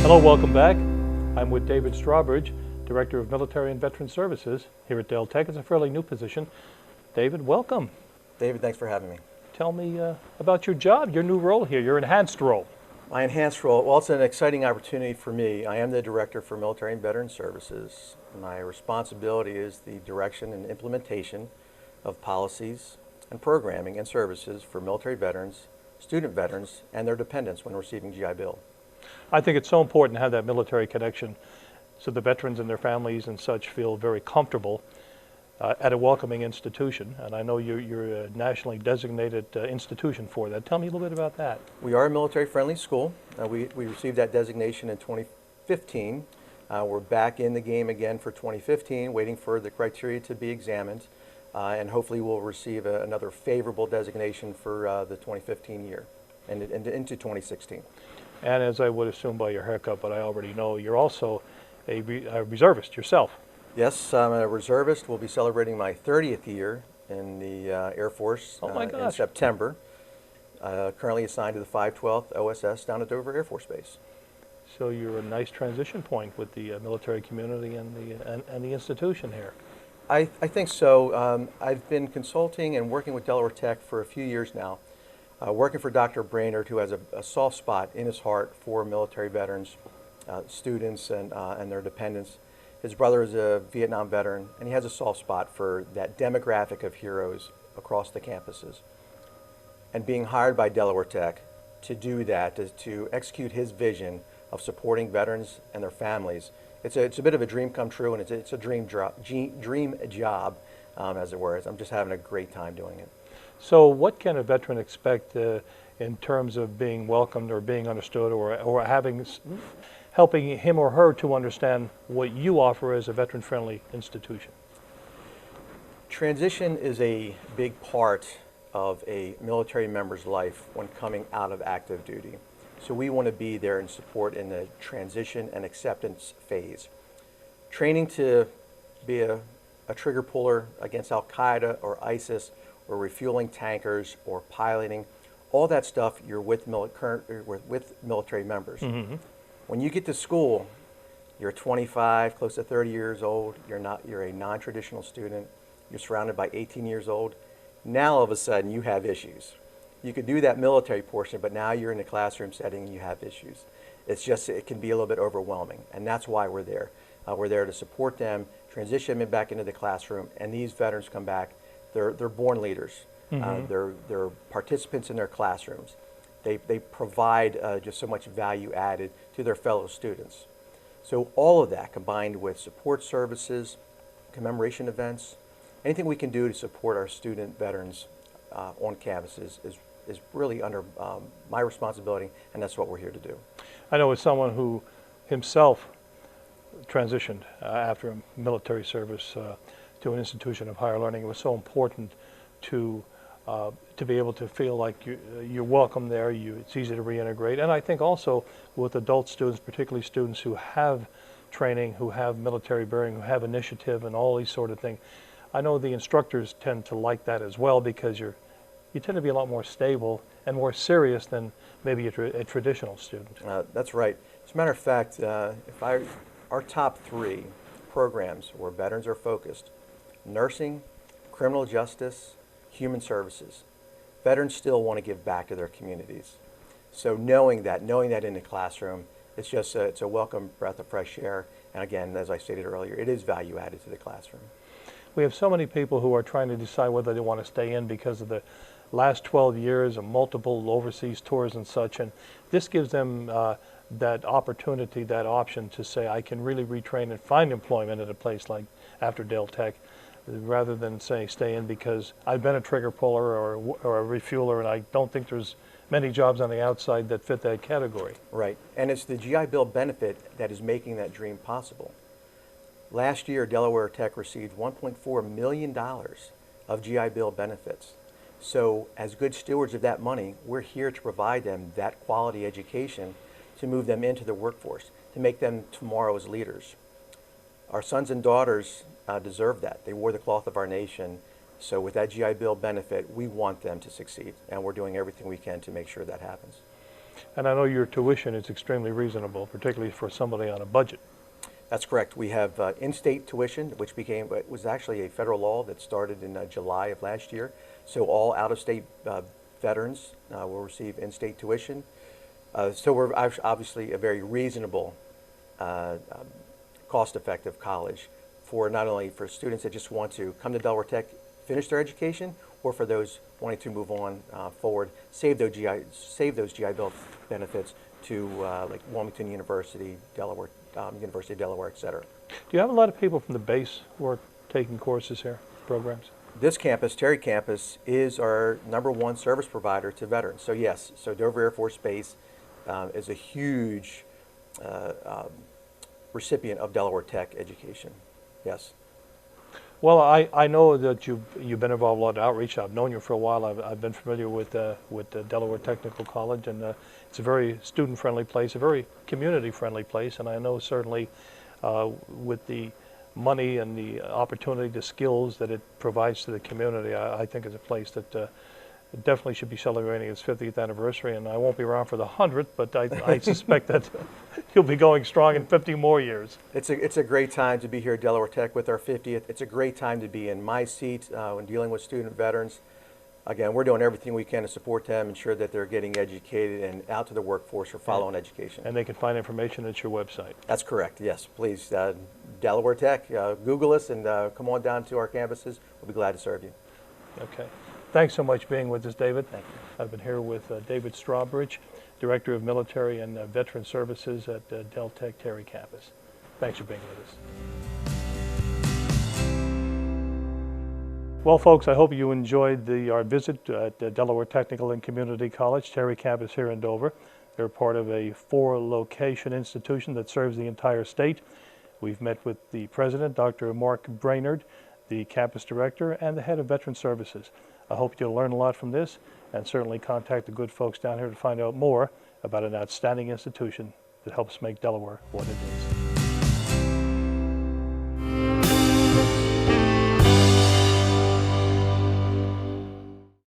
Hello, welcome back. I'm with David Strawbridge, Director of Military and Veteran Services here at Del Tech. It's a fairly new position. David, welcome. David, thanks for having me. Tell me about your job, your new role here, your enhanced role. My enhanced role, well, it's an exciting opportunity for me. I am the Director for Military and Veteran Services. My responsibility is the direction and implementation of policies and programming and services for military veterans, student veterans, and their dependents when receiving GI Bill. I think it's so important to have that military connection so the veterans and their families and such feel very comfortable at a welcoming institution. And I know you're a nationally designated institution for that. Tell me a little bit about that. We are a military-friendly school. We received that designation in 2015. We're back in the game again for 2015, waiting for the criteria to be examined. And hopefully we'll receive another favorable designation for the 2015 year and into 2016. And as I would assume by your haircut, but I already know, you're also a reservist yourself. Yes, I'm a reservist. We'll be celebrating my 30th year in the Air Force in September. Currently assigned to the 512th OSS down at Delaware Air Force Base. So you're a nice transition point with the military community and the institution here. I think so. I've been consulting and working with Delaware Tech for a few years now. Working for Dr. Brainerd, who has a soft spot in his heart for military veterans, students, and their dependents. His brother is a Vietnam veteran, and he has a soft spot for that demographic of heroes across the campuses. And being hired by Delaware Tech to do that, to execute his vision of supporting veterans and their families, it's a bit of a dream come true, and it's a dream job, as it were. I'm just having a great time doing it. So what can a veteran expect in terms of being welcomed or being understood or helping him or her to understand what you offer as a veteran-friendly institution? Transition is a big part of a military member's life when coming out of active duty. So we want to be there and support in the transition and acceptance phase. Training to be a trigger puller against Al-Qaeda or ISIS, or refueling tankers, or piloting, all that stuff you're with military members. Mm-hmm. When you get to school, you're 25, close to 30 years old, you're a non-traditional student, you're surrounded by 18 years old. Now all of a sudden you have issues. You could do that military portion, but now you're in a classroom setting and you have issues. It can be a little bit overwhelming, and that's why we're there. We're there to support them, transition them back into the classroom, and these veterans come back. They're born leaders. Mm-hmm. They're participants in their classrooms. They provide just so much value added to their fellow students. So all of that combined with support services, commemoration events, anything we can do to support our student veterans on campuses is really under my responsibility, and that's what we're here to do. I know as someone who himself transitioned after military service to an institution of higher learning, it was so important to be able to feel like you're welcome there. It's easy to reintegrate, and I think also with adult students, particularly students who have training, who have military bearing, who have initiative, and all these sort of things. I know the instructors tend to like that as well because you tend to be a lot more stable and more serious than maybe a traditional student. That's right. As a matter of fact, our top 3 programs where veterans are focused: nursing, criminal justice, human services. Veterans still want to give back to their communities. So knowing that in the classroom, it's a welcome breath of fresh air. And again, as I stated earlier, it is value added to the classroom. We have so many people who are trying to decide whether they want to stay in because of the last 12 years of multiple overseas tours and such. And this gives them that opportunity, that option to say, I can really retrain and find employment at a place like after Del Tech, rather than say stay in because I've been a trigger puller or a refueler and I don't think there's many jobs on the outside that fit that category. Right, and it's the GI Bill benefit that is making that dream possible. Last year, Delaware Tech received $1.4 million of GI Bill benefits. So as good stewards of that money, we're here to provide them that quality education to move them into the workforce, to make them tomorrow's leaders. Our sons and daughters deserve that. They wore the cloth of our nation. So with that GI Bill benefit, we want them to succeed, and we're doing everything we can to make sure that happens. And I know your tuition is extremely reasonable, particularly for somebody on a budget. That's correct. We have in-state tuition, which was actually a federal law that started in July of last year. So all out-of-state veterans will receive in-state tuition. So we're obviously a very reasonable, cost-effective college for not only for students that just want to come to Delaware Tech, finish their education, or for those wanting to move on forward, save those GI Bill benefits to like Wilmington University, Delaware, University of Delaware, et cetera. Do you have a lot of people from the base who are taking courses here, programs? This campus, Terry campus, is our #1 service provider to veterans. So yes, so Dover Air Force Base is a huge recipient of Delaware Tech education. Yes. Well, I know that you've been involved in a lot of outreach. I've known you for a while. I've been familiar with the Delaware Technical College, and it's a very student-friendly place, a very community-friendly place. And I know certainly with the money and the opportunity, the skills that it provides to the community, I think it's a place that definitely should be celebrating its 50th anniversary. And I won't be around for the 100th, but I suspect that you'll be going strong in 50 more years. It's a great time to be here at Delaware Tech with our 50th. It's a great time to be in my seat when dealing with student veterans. Again, we're doing everything we can to support them, ensure that they're getting educated and out to the workforce for follow-on education. And they can find information at your website. That's correct, yes. Please, Delaware Tech, Google us and come on down to our campuses. We'll be glad to serve you. Okay. Thanks so much for being with us, David. Thank you. I've been here with David Strawbridge, Director of Military and Veteran Services at Del Tech Terry campus. Thanks for being with us. Well, folks, I hope you enjoyed our visit at Delaware Technical and Community College, Terry campus here in Dover. They're part of a 4-location institution that serves the entire state. We've met with the president, Dr. Mark Brainerd, the campus director, and the head of Veteran Services. I hope you'll learn a lot from this, and certainly contact the good folks down here to find out more about an outstanding institution that helps make Delaware what it is.